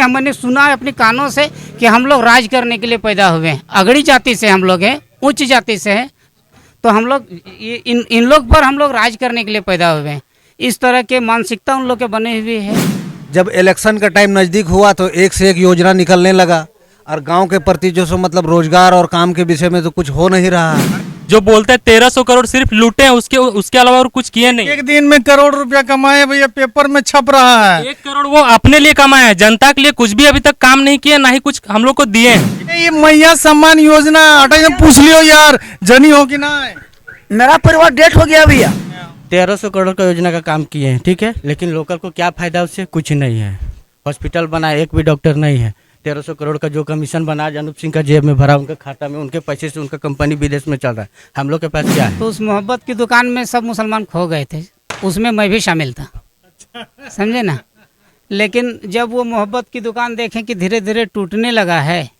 हमने सुना है अपने कानों से कि हम लोग राज करने के लिए पैदा हुए हैं, अगड़ी जाति से हम लोग हैं, उच्च जाति से हैं, तो हम लोग इन लोग पर हम लोग राज करने के लिए पैदा हुए हैं। इस तरह के मानसिकता उन लोग के बने हुए है। जब इलेक्शन का टाइम नज़दीक हुआ तो एक से एक योजना निकलने लगा और गांव के प्रति जो सो मतलब रोजगार और काम के विषय में तो कुछ हो नहीं रहा है। जो बोलते हैं 1300 करोड़ सिर्फ लूटे हैं, उसके अलावा और कुछ किए नहीं। एक दिन में करोड़ रुपया कमाए भैया, पेपर में छप रहा है। 1 करोड़ वो अपने लिए कमाए हैं, जनता के लिए कुछ भी अभी तक काम नहीं किए, ना ही कुछ हम लोग को दिए हैं। ये मैया सम्मान योजना अटल पूछ लियो यार, जनी हो कि ना। मेरा परिवार डेट हो गया भैया। 1300 करोड़ का योजना का काम किए हैं, ठीक है, लेकिन लोकल को क्या फायदा, उससे कुछ नहीं है। हॉस्पिटल बना, एक भी डॉक्टर नहीं है। 1300 करोड़ का जो कमीशन बना अनूप सिंह का जेब में भरा, उनके खाता में, उनके पैसे से उनका कंपनी विदेश में चल रहा है। हम लोग के पास क्या है? तो उस मोहब्बत की दुकान में सब मुसलमान खो गए थे, उसमें मैं भी शामिल था, समझे ना। लेकिन जब वो मोहब्बत की दुकान देखें कि धीरे धीरे टूटने लगा है,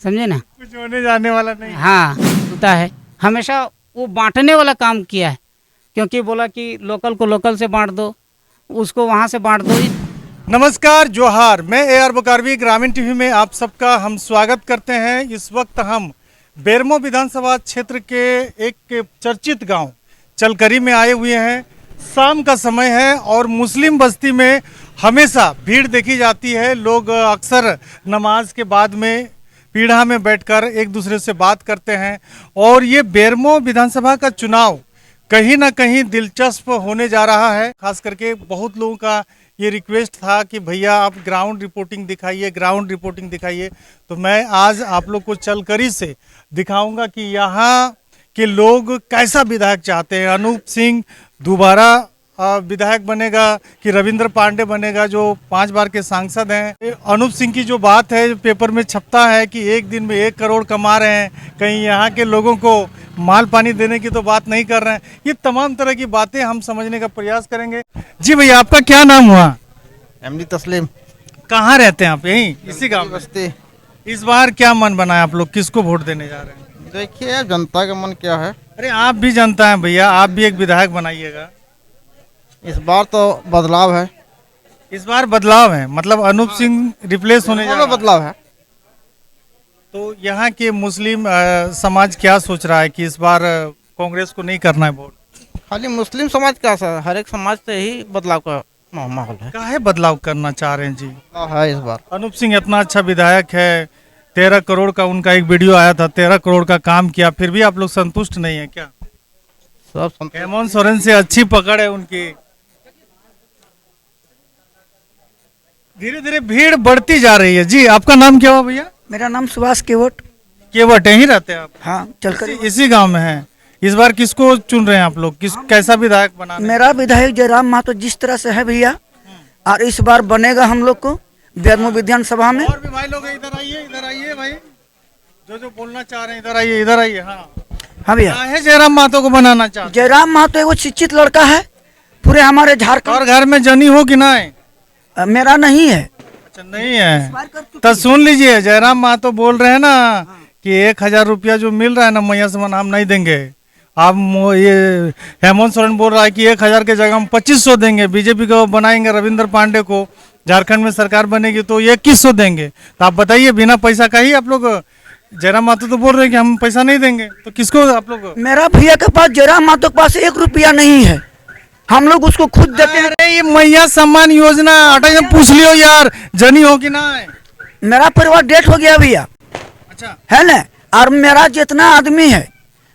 समझे ना, कुछ होने जाने वाला नहीं। हाँ होता है। हमेशा वो बांटने वाला काम किया है, क्योंकि बोला कि लोकल को लोकल से बांट दो, उसको वहाँ से बांट दो। नमस्कार, जोहार। मैं AR बुकारवी ग्रामीण टीवी में आप सबका हम स्वागत करते हैं। इस वक्त हम बेरमो विधानसभा क्षेत्र के एक चर्चित गांव चलकरी में आए हुए हैं। शाम का समय है और मुस्लिम बस्ती में हमेशा भीड़ देखी जाती है। लोग अक्सर नमाज के बाद में पीढ़ा में बैठकर एक दूसरे से बात करते हैं और ये बेरमो विधानसभा का चुनाव कहीं ना कहीं दिलचस्प होने जा रहा है। खास करके बहुत लोगों का ये रिक्वेस्ट था कि भैया आप ग्राउंड रिपोर्टिंग दिखाइए, ग्राउंड रिपोर्टिंग दिखाइए। तो मैं आज आप लोग को चलकरी से दिखाऊंगा कि यहाँ के लोग कैसा विधायक चाहते हैं। अनूप सिंह दोबारा विधायक बनेगा कि रविंद्र पांडे बनेगा, जो 5 बार के सांसद हैं। अनूप सिंह की जो बात है पेपर में छपता है कि एक दिन में 1 करोड़ कमा रहे हैं, कहीं यहाँ के लोगों को माल पानी देने की तो बात नहीं कर रहे हैं। ये तमाम तरह की बातें हम समझने का प्रयास करेंगे। जी भैया, आपका क्या नाम हुआ? एमडी तस्लीम। कहाँ रहते हैं आप? यहीं इसी गाँव में? बस्ती। इस बार क्या मन बनाया आप लोग, किसको वोट देने जा रहे हैं? देखिए जनता का मन क्या है। अरे आप भी जनता है भैया, आप भी एक विधायक बनाइएगा। इस बार तो बदलाव है। इस बार बदलाव है, मतलब अनूप सिंह रिप्लेस होने जा रहा है। बदलाव है। तो यहाँ के मुस्लिम समाज क्या सोच रहा है कि इस बार कांग्रेस को नहीं करना है वोट? खाली मुस्लिम समाज का असर, हर एक समाज से ही बदलाव का माहौल है। काहे बदलाव करना चाह रहे हैं जी? है इस बार। अनूप सिंह इतना अच्छा विधायक है, 13 करोड़ का उनका एक वीडियो आया था, 13 करोड़ का काम किया, फिर भी आप लोग संतुष्ट नहीं है क्या? सब हेमंत सोरेन से अच्छी पकड़ है उनकी। धीरे धीरे भीड़ बढ़ती जा रही है। जी आपका नाम क्या हुआ भैया? मेरा नाम सुभाष केवट। केवट यहीं रहते हैं आप? हाँ, चलकर इसी गांव में है। इस बार किसको चुन रहे हैं आप लोग, कैसा विधायक बना? मेरा विधायक जयराम महतो जिस तरह से है भैया, और इस बार बनेगा हम लोग को बेरमो विधानसभा में। और भी भाई लोग इधर आइए भाई, जो बोलना चाह रहे हैं इधर आइए। हाँ भैया, है जयराम महतो को बनाना चाहते? जयराम महतो एगो शिक्षित लड़का है पूरे हमारे झारखंड। और घर में जनी हो कि ना है? मेरा नहीं है। अच्छा नहीं है तो सुन लीजिए, जयराम महतो बोल रहे हैं ना कि 1000 रुपया जो मिल रहा है ना मैया से हम नहीं देंगे। आप ये हेमंत सोरेन बोल रहा है कि 1000 के जगह हम 2500 देंगे। बीजेपी को बनाएंगे रविंद्र पांडे को, झारखंड में सरकार बनेगी तो 2100 देंगे। तो आप बताइए बिना पैसा का ही आप लोग? जयराम महतो तो बोल रहे हैं कि हम पैसा नहीं देंगे, तो किसको आप लोग? मेरा भैया के पास, जयराम महतो के पास 1 रुपया नहीं है, हम लोग उसको खुद देते हैं। अरे ये मैया सम्मान योजना अटल पूछ लियो यार, जनी हो कि ना है? मेरा परिवार डेट हो गया भैया। अच्छा है ना, और मेरा जितना आदमी है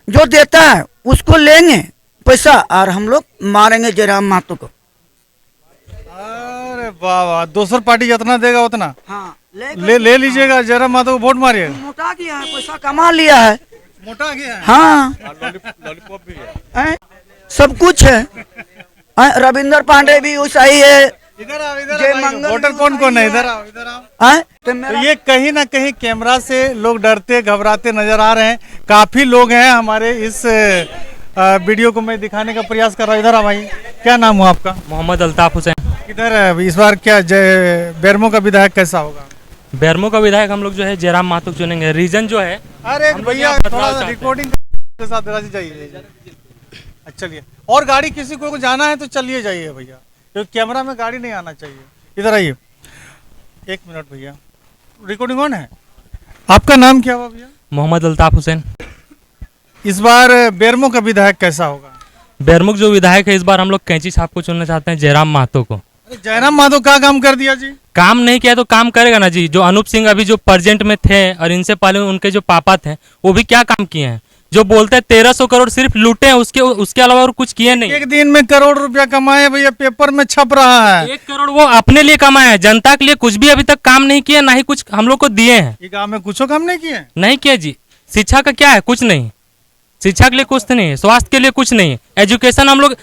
जो देता है उसको लेंगे पैसा और हम लोग मारेंगे जयराम महतो को। अरे वाह वाह, दूसर पार्टी जितना देगा उतना हाँ, ले लीजिएगा। जयराम महतो को वोट मारिएगा। मोटा गया है, पैसा कमा लिया है। मोटा गया है। हाँ, लॉलीपॉप भी है। सब कुछ है। रविंद्र पांडे भी वैसा ही है। इधर आओ, जय मंगल वोटर कौन है? इधर आओ। तो तो ये कहीं ना कहीं कैमरा से लोग डरते घबराते नजर आ रहे हैं। काफी लोग हैं हमारे इस वीडियो को मैं दिखाने का प्रयास कर रहा हूँ। इधर आ भाई, क्या नाम हुआ आपका? मोहम्मद अल्ताफ हुसैन। इधर इस बार क्या बेरमो का विधायक कैसा होगा? बेरमो का विधायक हम लोग जो है जयराम महतो चुनेंगे। रीजन जो है, अरे भैया थोड़ा रिकॉर्डिंग के साथ जाइए। अच्छा चलिए, और गाड़ी किसी को जाना है तो चलिए जाइए भैया, क्योंकि कैमरा में गाड़ी नहीं आना चाहिए। इधर आइए। एक मिनट भैया, रिकॉर्डिंग ऑन है। आपका नाम क्या हुआ भैया? मोहम्मद अल्ताफ हुसैन। इस बार बेरमो का विधायक कैसा होगा? बेरमुख जो विधायक है, इस बार हम लोग कैंची साहब को चुनना चाहते हैं, जयराम महतो को। अरे जयराम माधव क्या काम कर दिया जी? काम नहीं किया तो काम करेगा ना जी। जो अनूप सिंह अभी जो प्रेजेंट में थे और इनसे पहले उनके जो पापा थे, वो भी क्या काम किए हैं? जो बोलते हैं 1300 करोड़ सिर्फ लूटे हैं, उसके अलावा और कुछ किए नहीं। एक दिन में करोड़ रुपया कमाए भैया, पेपर में छप रहा है। 1 करोड़ वो अपने लिए कमाए हैं, जनता के लिए कुछ भी अभी तक काम नहीं किया, ना ही कुछ हम लोग को दिए हैं। ये गांव में कुछ काम नहीं किए? नहीं किया जी। शिक्षा का क्या है? कुछ नहीं। शिक्षा के लिए कुछ नहीं है, स्वास्थ्य के लिए कुछ नहीं है, एजुकेशन हम लोग,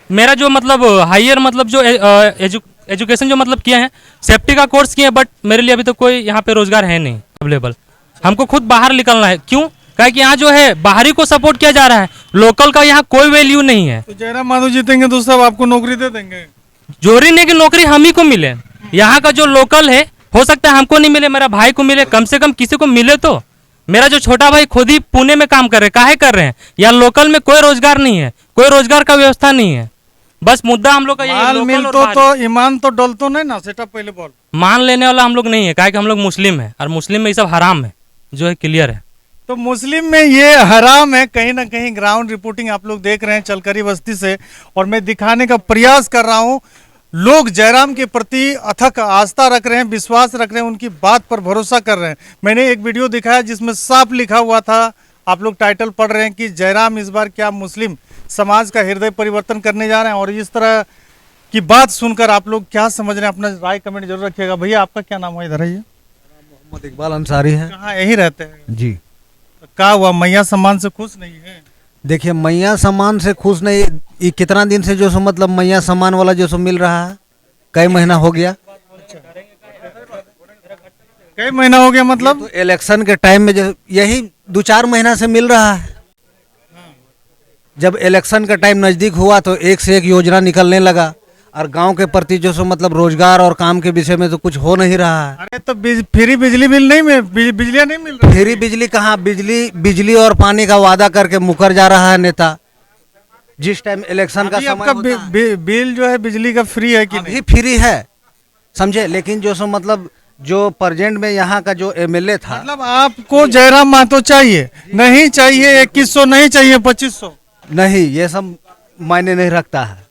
मेरा जो मतलब हायर मतलब जो एजुकेशन जो मतलब किए हैं, सेफ्टी का कोर्स किए हैं, बट मेरे लिए अभी तो कोई यहाँ पे रोजगार है नहीं अवेलेबल। हमको खुद बाहर निकलना है। क्यों? क्या कि यहाँ जो है बाहरी को सपोर्ट किया जा रहा है, लोकल का यहाँ कोई वैल्यू नहीं है। तो जयराम माधव जीतेंगे तो सब आपको नौकरी दे देंगे? जोरी नहीं कि नौकरी हम ही को मिले। यहाँ का जो लोकल है, हो सकता है हमको नहीं मिले, मेरा भाई को मिले, कम से कम किसी को मिले तो। मेरा जो छोटा भाई खुद ही पुणे में काम कर रहे, काहे कर रहे हैं? या लोकल में कोई रोजगार नहीं है, कोई रोजगार का व्यवस्था नहीं है। बस मुद्दा हम लोग का यही है, माल लोकल मिल और तो बाहरी। ईमान तो डलतो नहीं ना, सेटा पहले बोल। मान लेने वाला हम लोग नहीं है, काहे कि हम लोग मुस्लिम है, और मुस्लिम में ये सब हराम है, जो है क्लियर है। तो मुस्लिम में ये हराम है। कहीं ना कहीं ग्राउंड रिपोर्टिंग आप लोग देख रहे हैं चलकरी बस्ती से, और मैं दिखाने का प्रयास कर रहा हूं। लोग जयराम के प्रति अथक आस्था रख रहे हैं, विश्वास रख रहे हैं, उनकी बात पर भरोसा कर रहे हैं। मैंने एक वीडियो दिखाया जिसमें साफ लिखा हुआ था, आप लोग टाइटल पढ़ रहे हैं कि जयराम इस बार क्या मुस्लिम समाज का हृदय परिवर्तन करने जा रहे हैं। और इस तरह की बात सुनकर आप लोग क्या समझ रहे हैं, अपना राय कमेंट जरूर रखिएगा। भैया आपका क्या नाम है? इधर आइए। मोहम्मद इकबाल अंसारी है कहाँ यही रहते हैं? जी। तो क्या हुआ, मैया सम्मान से खुश नहीं है? देखिए, मैया सम्मान से खुश नहीं। ये कितना दिन से जो सो मतलब मैया सम्मान वाला जो सो मिल रहा है, कई महीना हो गया। कई महीना हो गया मतलब? तो इलेक्शन के टाइम में जो यही 2-4 महीना से मिल रहा है। जब इलेक्शन का टाइम नजदीक हुआ तो एक से एक योजना निकलने लगा, और गांव के प्रति जो सो मतलब रोजगार और काम के विषय में तो कुछ हो नहीं रहा है। अरे तो फ्री बिजली बिल नहीं मिल, बिजलियां नहीं मिल रही? फ्री बिजली कहाँ? बिजली और पानी का वादा करके मुकर जा रहा है नेता। जिस टाइम इलेक्शन का अभी समय आपका होता है, बिल जो है बिजली का फ्री है कि नहीं? अभी फ्री है, समझे। लेकिन जो सो मतलब जो प्रेजेंट में यहाँ का जो एमएलए था, मतलब आपको जयराम महतो चाहिए? नहीं चाहिए 2100, नहीं चाहिए 2500? नहीं, ये सब मायने नहीं रखता है।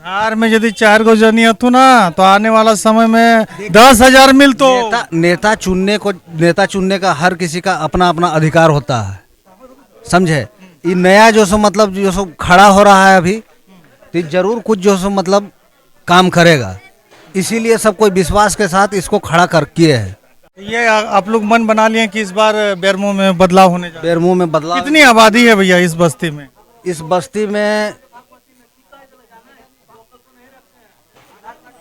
घर में यदि 4 गो जनी हथु ना, तो आने वाला समय में 10,000 मिल तो। नेता चुनने का हर किसी का अपना अपना अधिकार होता है, समझे। ये नया जो सो मतलब जो सो खड़ा हो रहा है अभी, तो जरूर कुछ जो सो मतलब काम करेगा, इसीलिए सब कोई विश्वास के साथ इसको खड़ा कर किए है। ये आप लोग मन बना लिए कि इस बार बेरमो में बदलाव होने जा रहा है। बेरमो में बदलाव। कितनी आबादी है भैया इस बस्ती में? इस बस्ती में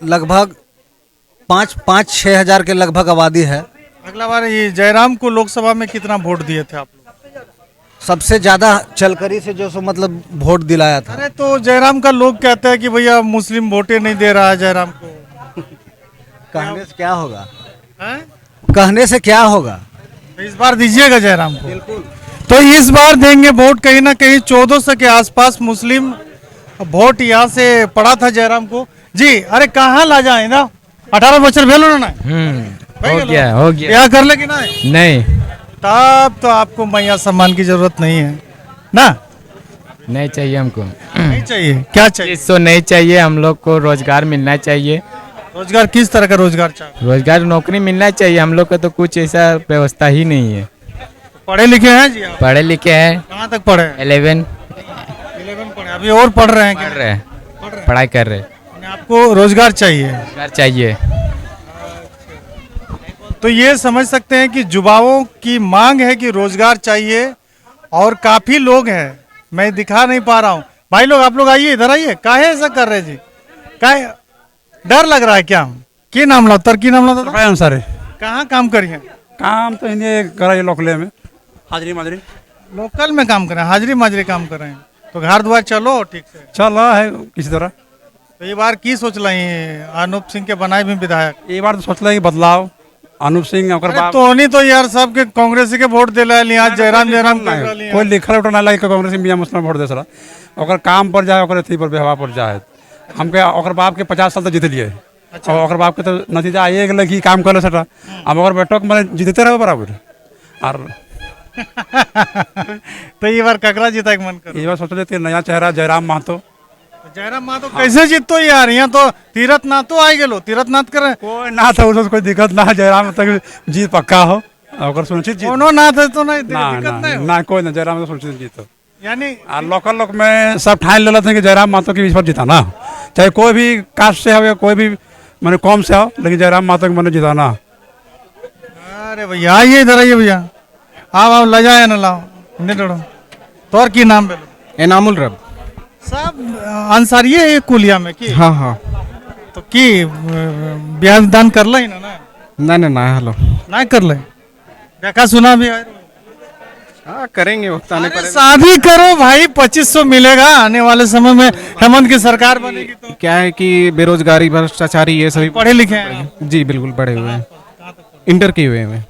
लगभग 5-6 हजार के लगभग आबादी है। अगला बार ये जयराम को लोकसभा में कितना वोट दिए थे आप लोग? सबसे ज्यादा चलकरी से जो सो मतलब वोट दिलाया था। अरे तो जयराम का लोग कहते हैं कि भैया मुस्लिम वोटे नहीं दे रहा है जयराम को। कहने से क्या होगा? हैं? कहने से क्या होगा? तो इस बार दीजिएगा जयराम को? बिल्कुल। तो इस बार देंगे वोट। कहीं ना कहीं 1400 के आसपास मुस्लिम वोट यहाँ से पड़ा था जयराम को जी। अरे कहाँ ला जाए ना, 18 बच्चर भेलो ना? हो गया ब्याह कर ले कि ना? नहीं तब तो आपको मैया सम्मान की जरूरत नहीं है ना? नहीं चाहिए हमको। नहीं चाहिए? क्या चाहिए? इसको नहीं चाहिए, हम लोग को रोजगार मिलना चाहिए। रोजगार किस तरह का रोजगार चाहिए? रोजगार नौकरी मिलना चाहिए। हम लोग का तो कुछ ऐसा व्यवस्था ही नहीं है। पढ़े लिखे हैं जी आप? पढ़े लिखे हैं, कहाँ तक पढ़े हैं? 11 पढ़े। अभी और पढ़ रहे हैं? पढ़ रहे, पढ़ाई कर रहे। आपको रोजगार चाहिए? रोजगार चाहिए। तो ये समझ सकते हैं कि युवाओं की मांग है कि रोजगार चाहिए, और काफी लोग हैं, मैं दिखा नहीं पा रहा हूँ। भाई लोग, आप लोग आइए, इधर आइए। काहे ऐसा कर रहे जी? काहे डर लग रहा है क्या? की नाम ला तर की नाम ला था? आंसर है। कहाँ काम करिए? काम तो इन्हें करा लोकले में, हाजरी माजरी। लोकल में काम करें, हाजिरी माजरी काम कर रहे हैं। तो घर द्वार चलो ठीक से चल रहा है किसी तरह। तो ये बार की सोच रही अनूप सिंह के बनाए भी विधायक? ये बार तो सोच रहे बदलाव अनूप सिंह ओकर बाप। तो नहीं तो यार सबके कांग्रेस के वोट दिला लिया, जयराम कोई लिखल उठा ना लगे कांग्रेस मियां मुस्लिम वोट दे सरा। ओकर काम पर जाए, ओकर अथी पर व्यवहार पर जाए। हमके ओकर बाप के 50 साल तक जीत लिए, और ओकर बाप के तो नतीजा आइए गेल कि काम कर सटा अब अगर बेटो के मैंने जीतते रहो बराबर और तो ये बार ककरा जीता के मन कर ये बार सोच लेते नया चेहरा जयराम महतो जयराम मातो कैसे जीतो यार, यहाँ तो तीरथ नाथ तो आ गेलो, तीरथ नाथ करे कोई ना था उसमें कोई दिक्कत ना है, जयराम तक जीत पक्का हो अगर सुनिश्चित जीत कोनो नाथ है तो नहीं ना दिक्कत नहीं ना हो। ना कोई ना जयराम तो सुनिश्चित जीतो यानी और लोकल लोग में सब ठान ले लेते हैं कि जयराम महतो की इस बार जिताना चाहे कोई भी कास्ट से हो या कोई भी मैंने कौम से हो लेकिन जयराम महतो की मैंने जिताना। अरे भैया आइए इधर आइए भैया, आओ ले जाए ना लाओ नहीं डरो। तोर की नाम बेलो एनामुल रब। सब अंसारी है कुलिया में की हाँ हाँ तो की ब्याह दान कर लो ना ना हेलो ना कर ले देखा सुना भी है। हाँ करेंगे वक्त आने अरे पर। शादी करो भाई 2500 मिलेगा आने वाले समय में, हेमंत की सरकार बनेगी तो। क्या है कि बेरोजगारी भ्रष्टाचारी ये सभी पढ़े लिखे हैं आप? जी बिल्कुल पढ़े हुए हैं, इंटर किए हुए हैं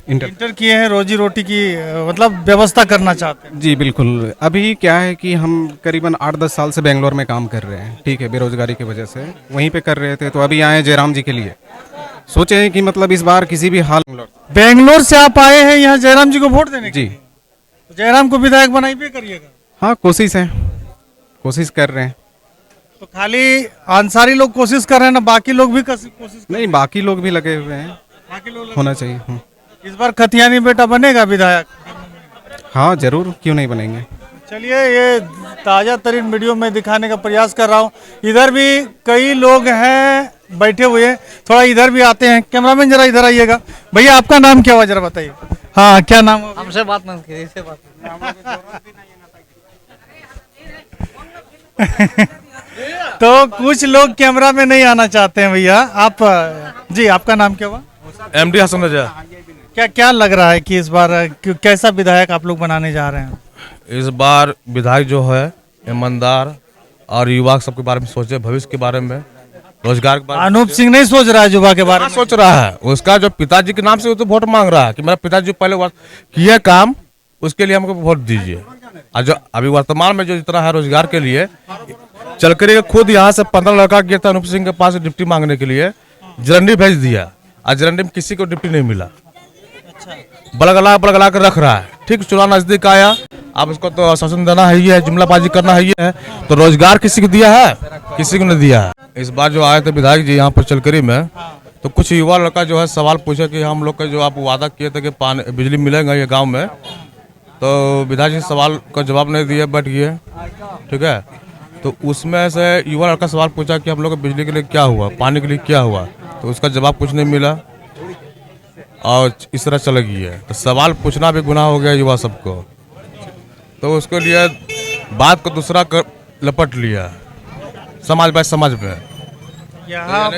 इंटर। इंटर किए हैं, रोजी रोटी की मतलब व्यवस्था करना चाहते हैं। जी बिल्कुल। अभी क्या है कि हम करीबन 8-10 साल से बेंगलोर में काम कर रहे हैं, ठीक है, बेरोजगारी की वजह से वहीं पे कर रहे थे, तो अभी आए जयराम जी के लिए, सोचे हैं कि मतलब इस बार किसी भी हाल। बेंगलोर से आप आए हैं यहाँ जयराम जी को वोट देने के जी लिए? तो जयराम को विधायक बनाई भी करिएगा। हाँ कोशिश है, कोशिश कर रहे हैं। तो खाली अंसारी लोग कोशिश कर रहे हैं ना, बाकी लोग भी कोशिश नहीं बाकी लोग भी लगे हुए हैं, बाकी लोग होना चाहिए। इस बार खतियानी बेटा बनेगा विधायक? हाँ जरूर, क्यों नहीं बनेंगे। चलिए ये ताज़ा तरीन वीडियो में दिखाने का प्रयास कर रहा हूँ। इधर भी कई लोग हैं बैठे हुए, थोड़ा इधर भी आते हैं। कैमरामैन जरा इधर आइएगा। भैया आपका नाम क्या हुआ जरा बताइए। हाँ क्या नाम है? हमसे बात मत कीजिए, इससे बात तो कुछ लोग कैमरा में नहीं आना चाहते हैं भैया। आप जी आपका नाम क्या हुआ? MD हसन रजा। क्या क्या लग रहा है कि इस बार कैसा विधायक आप लोग बनाने जा रहे हैं? इस बार विधायक जो है ईमानदार और युवा सबके बारे में सोचे, भविष्य के बारे में, रोजगार के बारे में। अनूप सिंह नहीं सोच रहा है युवा के बारे में? सोच रहा है, उसका जो पिताजी के नाम से वो तो वोट मांग रहा है कि मेरा पिताजी पहले किए काम, उसके लिए हमको वोट दीजिए। और जो अभी वर्तमान में जो जितना है रोजगार के लिए, चलकर खुद यहाँ से 15 लड़का गया था अनूप सिंह के पास डिप्टी मांगने के लिए, जरंडी भेज दिया और जरंडी में किसी को डिप्टी नहीं मिला। बड़गला कर रख रहा है। ठीक चुनाव नजदीक आया, अब इसको तो आश्वासन देना है ही है, जुमलाबाजी करना है ही है, तो रोजगार किसी को दिया है? किसी को नहीं दिया है। इस बार जो आए थे विधायक जी यहाँ पर चलकरी में, तो कुछ युवा लड़का जो है सवाल पूछे कि हम लोग का जो आप वादा किए थे कि पानी बिजली मिलेगा ये गांव में, तो विधायक जी सवाल का जवाब नहीं दिए, बैठ गए। ठीक है, तो उसमें से युवा लड़का सवाल पूछा कि हम लोग को बिजली के लिए क्या हुआ, पानी के लिए क्या हुआ, तो उसका जवाब कुछ नहीं मिला और इस तरह चल गई है। तो सवाल पूछना भी गुनाह हो गया युवा सबको, तो उसके लिए बात को दूसरा लपट लिया समाज बाय समाज में। यहाँ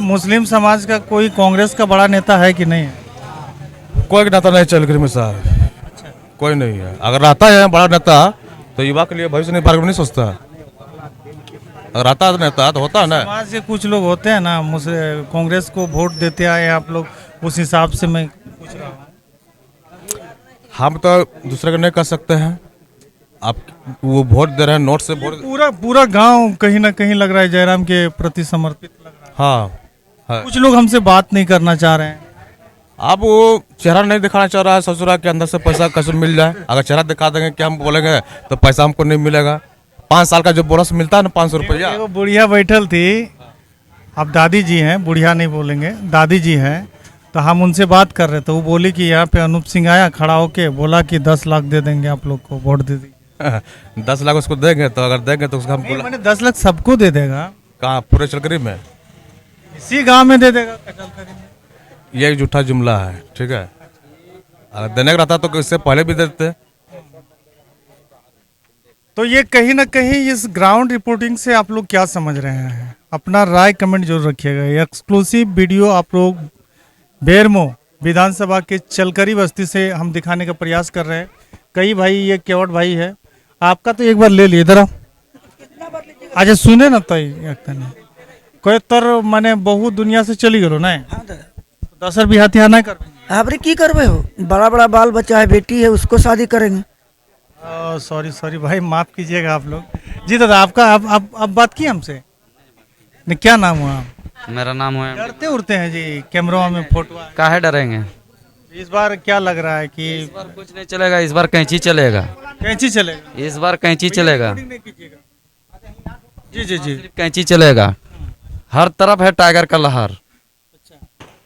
मुस्लिम समाज का कोई कांग्रेस का बड़ा नेता है कि नहीं है? कोई नेता नहीं चलकर में साहब, कोई नहीं है। अगर रहता है बड़ा नेता तो युवा के लिए भविष्य बारे में नहीं सोचता। अगर रहता है नेता तो होता है ना। समाज से कुछ लोग होते हैं ना, कांग्रेस को वोट देते आए आप लोग, उस हिसाब से मैं पूछ रहा हूँ। हम तो दूसरे को नहीं कर सकते हैं, आप वो वोट दे रहे हैं नोट से वोट। पूरा गांव कहीं ना कहीं लग रहा है जयराम के प्रति समर्पित लग रहा है। हाँ, कुछ लोग हमसे बात नहीं करना चाह रहे हैं। अब वो चेहरा नहीं दिखाना चाह रहा है, सोच रहा है कि अंदर से पैसा कैसे मिल जाए। अगर चेहरा दिखा देंगे कि हम बोलेंगे तो पैसा हमको नहीं मिलेगा। 5 साल का जो बोनस मिलता है ना 500 रुपया। वो बुढ़िया बैठल थी, अब दादी जी हैं, बुढ़िया नहीं बोलेंगे, दादी जी हैं, तो हम उनसे बात कर रहे थे। वो बोली कि यहाँ पे अनूप सिंह आया खड़ा होके बोला कि 10 लाख दे देंगे आप लोग को, वोट दे दी। 10 लाख उसको देंगे, तो अगर देंगे तो उसका हम बोला मैंने 10 लाख सबको दे देगा। कहाँ? पूरे चलकरी में, इसी गांव में दे देगा। ये एक झूठा जुमला है। ठीक है, अगर देने का रहता तो इससे पहले भी देते। तो ये कहीं ना कहीं इस ग्राउंड रिपोर्टिंग से आप लोग क्या समझ रहे हैं? अपना राय कमेंट जरूर रखिएगा। एक्सक्लूसिव वीडियो आप लोग बेरमो विधानसभा के चलकरी बस्ती से हम दिखाने का प्रयास कर रहे हैं। कई भाई, ये केवट भाई है, आपका तो एक बार ले लिए इधर। अच्छा सुने ना, तो कोई तर माने बहुत दुनिया से चली गलो ना, 10 बिहाती ना कर। आपरे की करबे हो? बड़ा बड़ा बाल बच्चा है, बेटी है, उसको शादी करेंगे। सॉरी भाई, माफ कीजिएगा आप लोग। जी दादा आपका अब बात की हमसे, क्या नाम हुआ? मेरा नाम है। डरते उड़ते हैं जी कैमरा में फोटो आए। काहे डरेंगे? इस बार क्या लग रहा है कि इस बार कुछ नहीं चलेगा, इस बार कैंची चलेगा, कैंची चलेगा? इस बार कैंची चलेगा, नहीं कीजिएगा। जी जी जी। सिर्फ कैंची चलेगा। हर तरफ है टाइगर का लहर।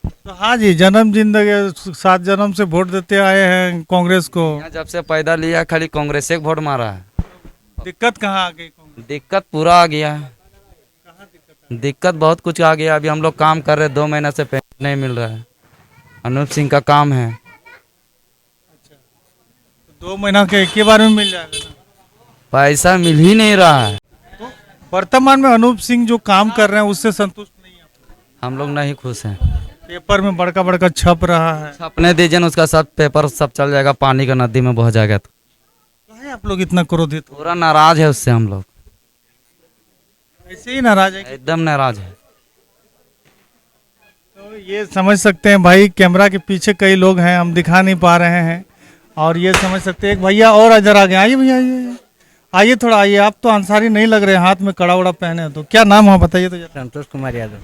तो हाँ जी, जन्म जिंदगी 7 जन्म से वोट देते आए हैं कांग्रेस को। यहाँ जब से पैदा लिया खाली कांग्रेस से वोट मारा है। दिक्कत कहाँ आ गई? दिक्कत पूरा आ गया है, दिक्कत बहुत कुछ आ गया। अभी हम लोग काम कर रहे, 2 महीना से पेमेंट नहीं मिल रहा है। अनूप सिंह का काम है। 2 महीना के एक ही बार में मिल जाएगा ना? पैसा मिल ही नहीं रहा है। तो वर्तमान में अनूप सिंह जो काम कर रहे हैं उससे संतुष्ट नहीं है? हम लोग नहीं खुश हैं। पेपर में बड़का बड़का छप रहा है। अपने दीजिए न, उसका सब पेपर सब चल जाएगा, पानी का नदी में बह जाएगा। तो काहे आप लोग इतना क्रोधित हो? पूरा नाराज है उससे हम लोग, ऐसे ही नाराज है? एकदम नाराज है। तो ये समझ सकते हैं भाई, कैमरा के पीछे कई लोग हैं, हम दिखा नहीं पा रहे हैं। और ये समझ सकते हैं एक भैया और इधर आ गए। आइए भैया, आइए आइए थोड़ा आइए। आप तो अंसारी नहीं लग रहे, हाथ में कड़ा उड़ा पहने। तो क्या नाम है बताइए तो जरा। संतोष कुमार यादव।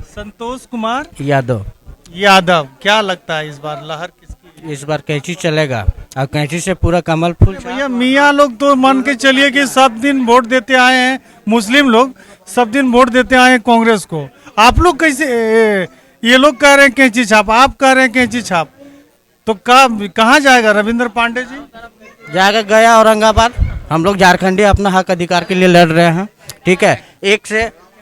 संतोष कुमार यादव। यादव। क्या लगता है इस बार लहर किसकी? इस बार कैंची चलेगा और कैंची से पूरा कमल फूल। भैया मियाँ लोग तो मान के चलिए कि सब दिन वोट देते आए हैं, मुस्लिम लोग सब दिन वोट देते आए हैं कांग्रेस को। आप लोग कैसे, ये लोग कह रहे हैं कैंची छाप, आप कह रहे हैं कैंची छाप, तो कहाँ जाएगा रविंद्र पांडे जी? जाएगा गया औरंगाबाद। हम लोग झारखंडी अपना हक अधिकार के लिए लड़ रहे हैं, ठीक है।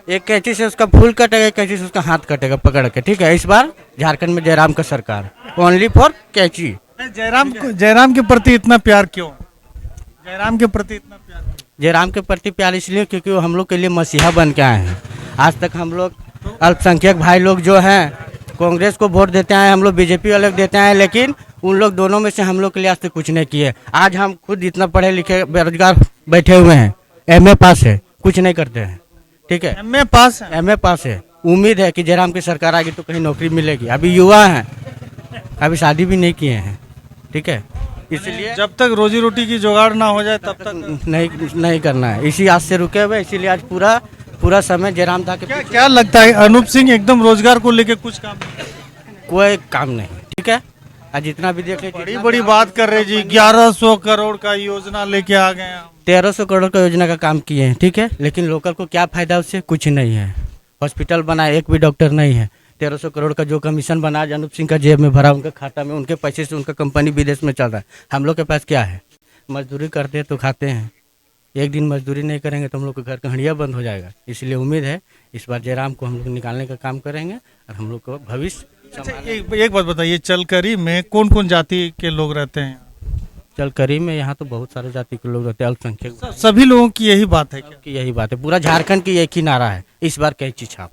एक कैंची से उसका फूल कटेगा, एक कैंची से उसका हाथ कटेगा पकड़ के, ठीक है। इस बार झारखंड में जयराम का सरकार, ओनली फॉर कैंची। जयराम के प्रति इतना प्यार क्यों? जयराम के प्रति इतना प्यार क्यों? जयराम के प्रति प्यार इसलिए क्योंकि वो हम लोग के लिए मसीहा बन के आए हैं। आज तक हम लोग अल्पसंख्यक भाई लोग जो हैं कांग्रेस को वोट देते हैं, हम लोग बीजेपी वाले देते हैं, लेकिन उन लोग दोनों में से हम लोग के लिए आज तक कुछ नहीं किए। आज हम खुद इतना पढ़े लिखे बेरोजगार बैठे हुए हैं, एमए पास है, कुछ नहीं करते हैं, ठीक है। एमए पास है? एमए पास है। उम्मीद है कि जयराम की सरकार आएगी तो कहीं नौकरी मिलेगी। अभी युवा हैं, अभी शादी भी नहीं किए हैं, ठीक है। इसलिए जब तक रोजी रोटी की जुगाड़ ना हो जाए तब तक नहीं करना है। इसी आज से रुके हुए, इसीलिए आज पूरा समय जयराम था। क्या लगता है अनूप सिंह एकदम रोजगार को लेके कुछ काम नहीं? कोई काम नहीं, ठीक है। आज जितना भी देख बड़ी बड़ी बात कर रहे जी, 1100 करोड़ का योजना लेके आ गए हैं। 1300 करोड़ का योजना का काम किए हैं, ठीक है, लेकिन लोकल को क्या फायदा उससे? कुछ नहीं है। हॉस्पिटल बनाए, एक भी डॉक्टर नहीं है। 1300 करोड़ का जो कमीशन बना अनूप सिंह का जेब में भरा, उनके खाता में, उनके पैसे से उनका कंपनी विदेश में चल रहा है। हम लोग के पास क्या है? मजदूरी करते तो खाते हैं, एक दिन मजदूरी नहीं करेंगे तो हम लोग के घर का हंडिया बंद हो जाएगा। इसलिए उम्मीद है इस बार जयराम को हम लोग निकालने का काम करेंगे और हम लोग को भविष्य। अच्छा, एक बात बताइए, चलकरी में कौन कौन जाति के लोग रहते हैं? चलकरी में यहाँ तो बहुत सारे जाति के लोग रहते हैं, अल्पसंख्यक। सभी लोगों की यही बात है क्या? की यही बात है, पूरा झारखंड की एक ही नारा है, इस बार कैंची छाप,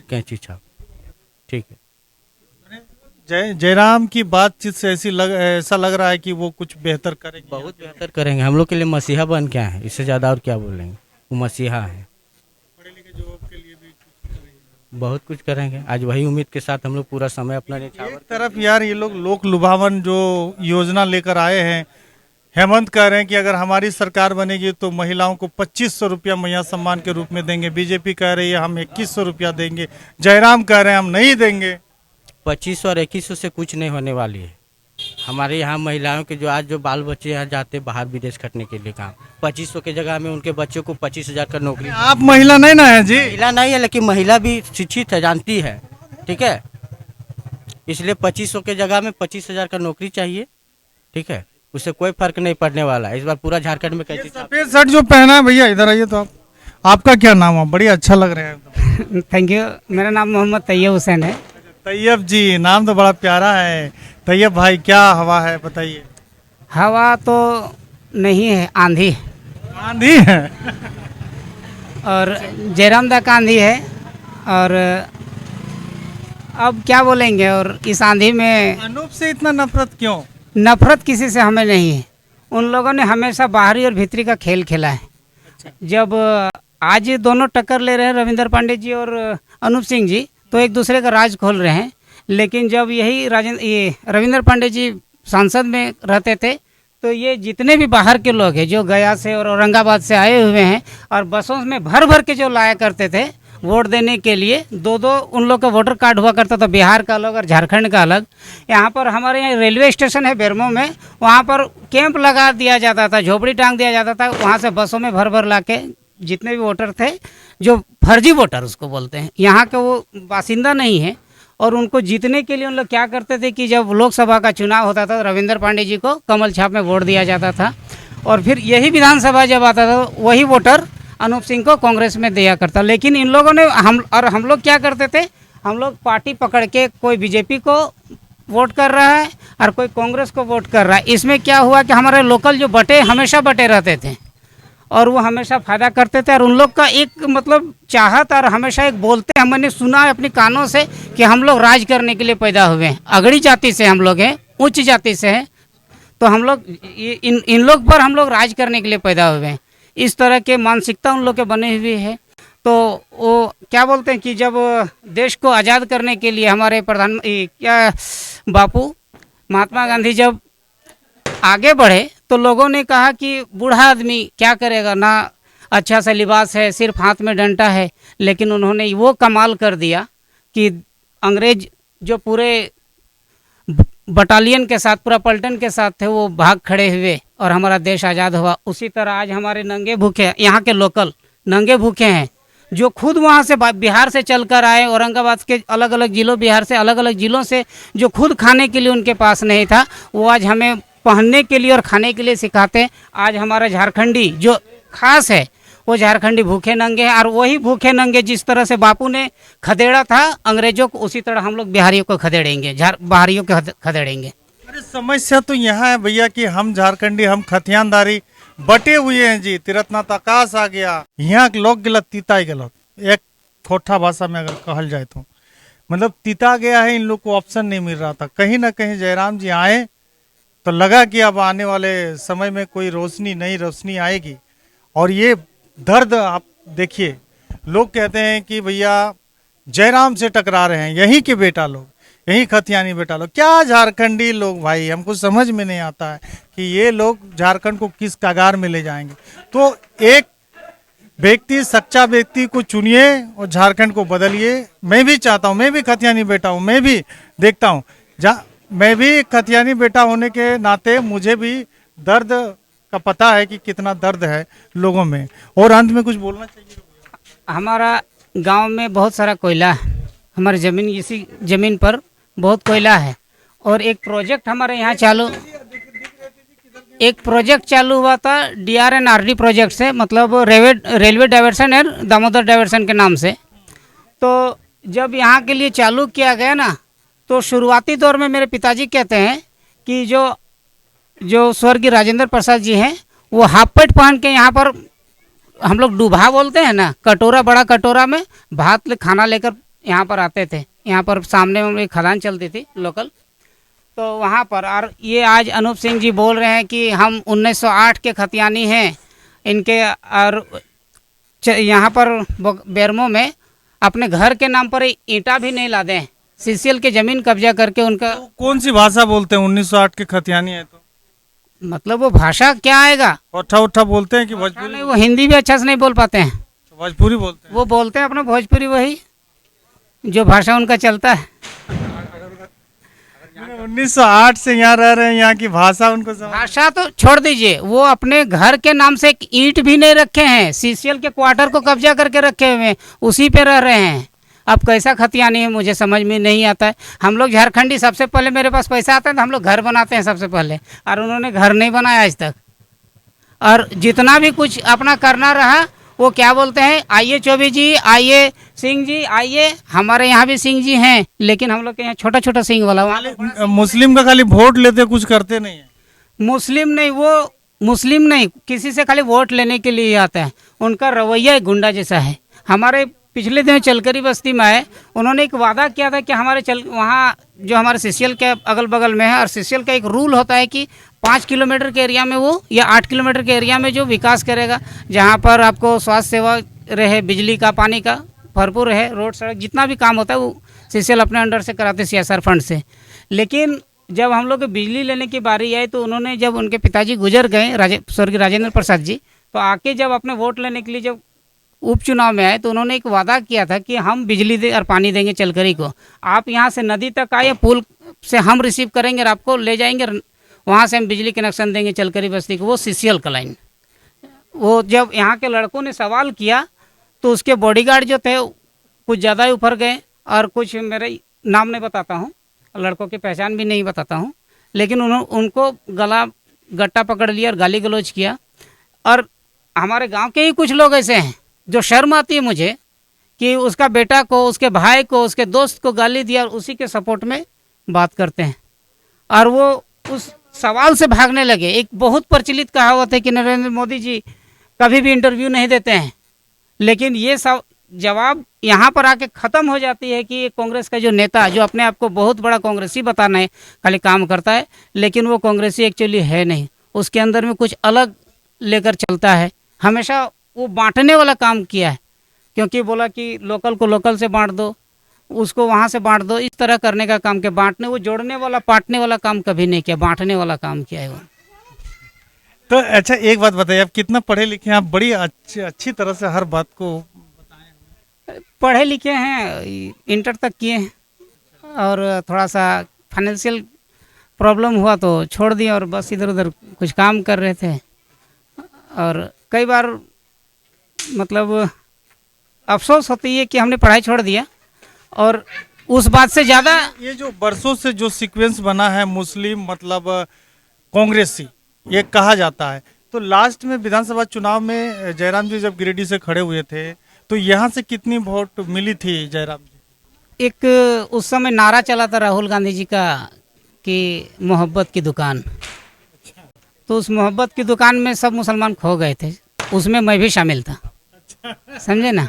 कैंची छाप, ठीक है। जयराम की बातचीत से ऐसा लग रहा है कि वो कुछ बेहतर करेंगे। बहुत बेहतर करेंगे, हम लोग के लिए मसीहा बन के आए हैं, इससे ज़्यादा और क्या बोलेंगे। वो मसीहा है, बहुत कुछ करेंगे। आज वही उम्मीद के साथ हम लोग पूरा समय अपना एक तरफ यार ये लोग लोक लुभावन जो योजना लेकर आए हैं, हेमंत कह रहे हैं कि अगर हमारी सरकार बनेगी तो महिलाओं को 2500 रुपया महिला सम्मान के रूप में देंगे। बीजेपी कह रही है हम 2100 रुपया देंगे। जयराम कह रहे हैं हम नहीं देंगे। 2500 और 2100 से कुछ नहीं होने वाली है। हमारे यहाँ महिलाओं के जो बाल बच्चे यहाँ जाते हैं बाहर विदेश खटने के लिए काम, 2500 के जगह में उनके बच्चों को 25,000 का नौकरी। आप महिला नहीं ना है जी? महिला नहीं है, लेकिन महिला भी शिक्षित है, जानती है, ठीक है। इसलिए 2500 के जगह में 25,000 का नौकरी चाहिए, ठीक है। उससे कोई फर्क नहीं पड़ने वाला है। इस बार पूरा झारखंड में कैसे सफेद शर्ट जो पहना है भैया, इधर आइए तो आपका क्या नाम है? बड़ी अच्छा लग रहे हैं। Thank you. मेरा नाम मोहम्मद तैयब हुसैन है। तैयब जी, नाम तो बड़ा प्यारा है। तैयब भाई क्या हवा है बताइए? हवा तो नहीं है, आंधी आंधी है। और जयराम दा का आंधी है। और अब क्या बोलेंगे। और इस आंधी में अनूप से इतना नफरत क्यों? नफरत किसी से हमें नहीं है। उन लोगों ने हमेशा बाहरी और भीतरी का खेल खेला है। जब आज दोनों टक्कर ले रहे हैं, रविंद्र पांडे जी और अनूप सिंह जी, तो एक दूसरे का राज खोल रहे हैं। लेकिन जब ये रविंद्र पांडे जी सांसद में रहते थे तो ये जितने भी बाहर के लोग हैं जो गया से और औरंगाबाद से आए हुए हैं और बसों में भर भर के जो लाया करते थे, वोट देने के लिए दो दो उन लोग का वोटर कार्ड हुआ करता था, बिहार का अलग और झारखंड का अलग। यहाँ पर हमारे यहाँ रेलवे स्टेशन है बेरमो में, वहाँ पर कैंप लगा दिया जाता था, झोपड़ी टांग दिया जाता था, वहाँ से बसों में भर भर ला के जितने भी वोटर थे, जो फर्जी वोटर उसको बोलते हैं, यहाँ के वो बासिंदा नहीं है, और उनको जीतने के लिए उन लोग क्या करते थे कि जब लोकसभा का चुनाव होता था रविंद्र पांडे जी को कमल छाप में वोट दिया जाता था, और फिर यही विधानसभा जब आता था वही वोटर अनूप सिंह को कांग्रेस में दिया करता। लेकिन इन लोगों ने हम लोग क्या करते थे, हम लोग पार्टी पकड़ के कोई बीजेपी को वोट कर रहा है और कोई कांग्रेस को वोट कर रहा है। इसमें क्या हुआ कि हमारे लोकल जो बटे हमेशा बटे रहते थे और वो हमेशा फ़ायदा करते थे, और उन लोग का एक मतलब चाहत और हमेशा एक बोलते, हमने सुना है अपनी कानों से कि हम लोग राज करने के लिए पैदा हुए हैं, अगड़ी जाति से हम लोग हैं, उच्च जाति से हैं, तो हम लोग इन लोग पर हम लोग राज करने के लिए पैदा हुए हैं। इस तरह के मानसिकता उन लोग के बने हुए है। तो वो क्या बोलते हैं कि जब देश को आज़ाद करने के लिए हमारे बापू महात्मा गांधी जब आगे बढ़े तो लोगों ने कहा कि बूढ़ा आदमी क्या करेगा, ना अच्छा सा लिबास है, सिर्फ हाथ में डंडा है। लेकिन उन्होंने वो कमाल कर दिया कि अंग्रेज जो पूरे बटालियन के साथ, पूरा पलटन के साथ थे, वो भाग खड़े हुए और हमारा देश आज़ाद हुआ। उसी तरह आज हमारे नंगे भूखे, यहाँ के लोकल नंगे भूखे हैं, जो खुद वहाँ से बिहार से चल कर आए, औरंगाबाद के अलग अलग ज़िलों, बिहार से अलग अलग ज़िलों से, जो खुद खाने के लिए उनके पास नहीं था, वो आज हमें पहनने के लिए और खाने के लिए सिखाते हैं। आज हमारा झारखंडी जो खास है, वो झारखंडी भूखे नंगे हैं, और वही भूखे नंगे जिस तरह से बापू ने खदेड़ा था अंग्रेजों को, उसी तरह हम लोग बिहारियों को खदेड़ेंगे, बाहरियों को खदेड़ेंगे। अरे समस्या तो यहाँ है भैया कि हम झारखंडी, हम खतियानदारी बटे हुए हैं जी। तिरथनाथ आकाश आ गया, यहाँ के लोग गलत तीता ही गलत, एक ठोठा भाषा में अगर कहल जाए तो मतलब तीता गया है। इन लोग को ऑप्शन नहीं मिल रहा था। कहीं ना कहीं जयराम जी आए तो लगा कि अब आने वाले समय में कोई नई रोशनी आएगी। और ये दर्द आप देखिए, लोग कहते हैं कि भैया जयराम से टकरा रहे हैं यहीं के बेटा लोग, यहीं खतियानी बेटा लोग, क्या झारखंडी लोग भाई, हमको समझ में नहीं आता है कि ये लोग झारखंड को किस कगार में ले जाएंगे। तो एक व्यक्ति, सच्चा व्यक्ति को चुनिए और झारखंड को बदलिए। मैं भी चाहता हूँ, मैं भी खतियानी बेटा हूँ, मैं भी देखता हूँ, मैं भी खतियानी बेटा होने के नाते मुझे भी दर्द का पता है कि कितना दर्द है लोगों में। और अंत में कुछ बोलना चाहिए? हमारा गांव में बहुत सारा कोयला है, हमारी ज़मीन, इसी ज़मीन पर बहुत कोयला है, और एक प्रोजेक्ट हमारे यहाँ चालू हुआ था DRNRD प्रोजेक्ट से, मतलब railway diversion and Damodar diversion के नाम से। तो जब यहाँ के लिए चालू किया गया ना, तो शुरुआती दौर में मेरे पिताजी कहते हैं कि जो स्वर्गीय राजेंद्र प्रसाद जी हैं, वो हाफ पैंट पहन के यहाँ पर, हम लोग डूबा बोलते हैं ना, कटोरा, बड़ा कटोरा में भात खाना लेकर यहाँ पर आते थे। यहाँ पर सामने में एक खदान चलती थी लोकल, तो वहाँ पर। और ये आज अनूप सिंह जी बोल रहे हैं कि हम 1908 के खतियानी हैं इनके, और यहाँ पर बेरमो में अपने घर के नाम पर ईंटा भी नहीं ला दें, सीसीएल के ज़मीन कब्जा करके उनका। तो कौन सी भाषा बोलते हैं? 1908 के खतियानी है तो मतलब वो भाषा क्या आएगा, उठा बोलते हैं कि भोजपुरी? नहीं, वो हिंदी भी अच्छा से नहीं बोल पाते हैं, तो भोजपुरी बोलते हैं। वो बोलते हैं अपना भोजपुरी, वही जो भाषा उनका चलता है। 1908 से यहाँ रह रहे हैं, यहाँ की भाषा उनको भाषा तो छोड़ दीजिए, वो अपने घर के नाम से एक ईंट भी नहीं रखे हैं, सीसीएल के क्वार्टर को कब्जा करके रखे हुए हैं, उसी पे रह रहे हैं। अब कैसा खतियानी है मुझे समझ में नहीं आता है। हम लोग झारखंडी, सबसे पहले मेरे पास पैसा आता है तो हम लोग घर बनाते हैं सबसे पहले, और उन्होंने घर नहीं बनाया आज तक। और जितना भी कुछ अपना करना रहा, वो क्या बोलते हैं, आइए चौबे जी, आइए सिंह जी, आइए। हमारे यहाँ भी सिंह जी हैं, लेकिन हम लोग के यहाँ छोटा छोटा सिंह वाला। वहाँ मुस्लिम का खाली वोट लेते, कुछ करते नहीं है। मुस्लिम नहीं, वो मुस्लिम नहीं, किसी से खाली वोट लेने के लिए आता है। उनका रवैया एक गुंडा जैसा है। हमारे पिछले दिन चलकरी बस्ती में आए, उन्होंने एक वादा किया था कि हमारे वहाँ जो हमारे सीसीएल के अगल बगल में है, और सीसीएल का एक रूल होता है कि 5 किलोमीटर के एरिया में वो, या 8 किलोमीटर के एरिया में जो विकास करेगा, जहाँ पर आपको स्वास्थ्य सेवा रहे, बिजली का, पानी का भरपूर रहे, रोड सड़क जितना भी काम होता है वो सीसीएल अपने अंडर से कराते CSR फंड से। लेकिन जब हम लोग बिजली लेने की बारी आई, तो उन्होंने, जब उनके पिताजी गुजर गए, स्वर्गीय राजेंद्र प्रसाद जी, तो आके जब अपने वोट लेने के लिए जब उपचुनाव में आए तो उन्होंने एक वादा किया था कि हम बिजली दे और पानी देंगे चलकरी को। आप यहाँ से नदी तक आए, पुल से हम रिसीव करेंगे और आपको ले जाएंगे, वहाँ से हम बिजली कनेक्शन देंगे चलकरी बस्ती को। वो सीसीएल का लाइन। वो जब यहाँ के लड़कों ने सवाल किया तो उसके बॉडीगार्ड जो थे कुछ ज़्यादा ही ऊपर गए, और कुछ मेरे नाम नहीं बताता हूँ, लड़कों की पहचान भी नहीं बताता हूँ, लेकिन उनको गला गट्टा पकड़ लिया और गाली गलौज किया। और हमारे गांव के ही कुछ लोग ऐसे हैं जो शर्म आती है मुझे कि उसका बेटा को, उसके भाई को, उसके दोस्त को गाली दिया और उसी के सपोर्ट में बात करते हैं, और वो उस सवाल से भागने लगे। एक बहुत प्रचलित कहावत है कि नरेंद्र मोदी जी कभी भी इंटरव्यू नहीं देते हैं, लेकिन ये सब जवाब यहाँ पर आके ख़त्म हो जाती है कि कांग्रेस का जो नेता, जो अपने आप को बहुत बड़ा कांग्रेसी बताना है, खाली काम करता है, लेकिन वो कांग्रेसी एक्चुअली है नहीं। उसके अंदर में कुछ अलग लेकर चलता है। हमेशा वो बांटने वाला काम किया है, क्योंकि बोला कि लोकल को लोकल से बांट दो, उसको वहाँ से बांट दो, इस तरह करने का काम किया। बांटने, वो जोड़ने वाला, पाटने वाला काम कभी नहीं किया, बांटने वाला काम किया है वो। तो अच्छा, एक बात बताइए, आप कितना पढ़े लिखे हैं? आप बड़ी अच्छी तरह से हर बात को पढ़े लिखे हैं, इंटर तक किए हैं, और थोड़ा सा फाइनेंशियल प्रॉब्लम हुआ तो छोड़ दिया, और बस इधर उधर कुछ काम कर रहे थे। और कई बार मतलब अफसोस होती है कि हमने पढ़ाई छोड़ दिया, और उस बात से ज़्यादा ये जो बरसों से जो सीक्वेंस बना है मुस्लिम मतलब कांग्रेसी, ये कहा जाता है, तो लास्ट में विधानसभा चुनाव में जयराम जी जब गिरिडीह से खड़े हुए थे तो यहाँ से कितनी वोट मिली थी जयराम जी? एक उस समय नारा चला था राहुल गांधी जी का कि मोहब्बत की दुकान, तो उस मोहब्बत की दुकान में सब मुसलमान खो गए थे, उसमें मैं भी शामिल था, समझे ना।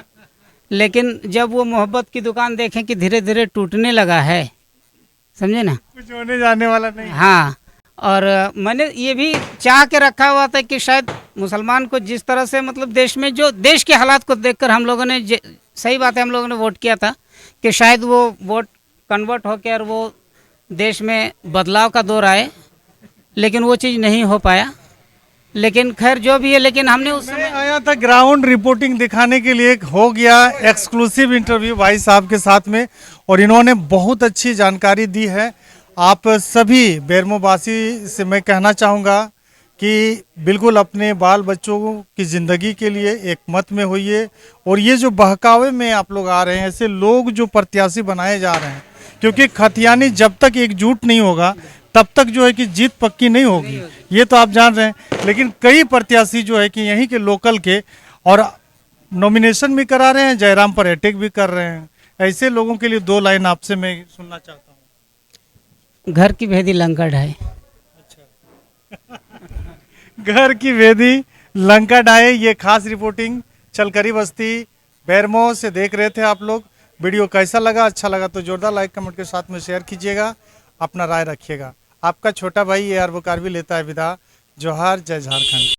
लेकिन जब वो मोहब्बत की दुकान देखें कि धीरे धीरे टूटने लगा है, समझे ना, कुछ होने जाने वाला नहीं। हाँ, और मैंने ये भी चाह के रखा हुआ था कि शायद मुसलमान को जिस तरह से मतलब देश में जो देश के हालात को देखकर हम लोगों ने, सही बात है, हम लोगों ने वोट किया था कि शायद वो वोट कन्वर्ट होकर वो देश में बदलाव का दौर आए, लेकिन वो चीज़ नहीं हो पाया। लेकिन खैर जो भी है, लेकिन हमने उस समय आया था ग्राउंड रिपोर्टिंग दिखाने के लिए, हो गया एक्सक्लूसिव इंटरव्यू भाई साहब के साथ में, और इन्होंने बहुत अच्छी जानकारी दी है। आप सभी बेरमोवासी से मैं कहना चाहूँगा कि बिल्कुल अपने बाल बच्चों की ज़िंदगी के लिए एक मत में होइए, और ये जो बहकावे में आप लोग आ रहे हैं, ऐसे लोग जो प्रत्याशी बनाए जा रहे हैं, क्योंकि खतियानी जब तक एकजुट नहीं होगा तब तक जो है कि जीत पक्की नहीं होगी, ये तो आप जान रहे हैं। लेकिन कई प्रत्याशी जो है कि यहीं के लोकल के, और नॉमिनेशन भी करा रहे हैं, जयराम पर अटैक भी कर रहे हैं। ऐसे लोगों के लिए दो लाइन आपसे मैं सुनना चाहता हूँ। घर की भेदी लंका ढाए। घर की भेदी लंका ढाए, ये खास रिपोर्टिंग चलकरी बस्ती बेरमो से देख रहे थे आप लोग। वीडियो कैसा लगा? अच्छा लगा तो जोरदार लाइक कमेंट के साथ में शेयर कीजिएगा, अपना राय रखिएगा। आपका छोटा भाई AR बुकारवी लेता है विदा। जोहार, जय झारखंड।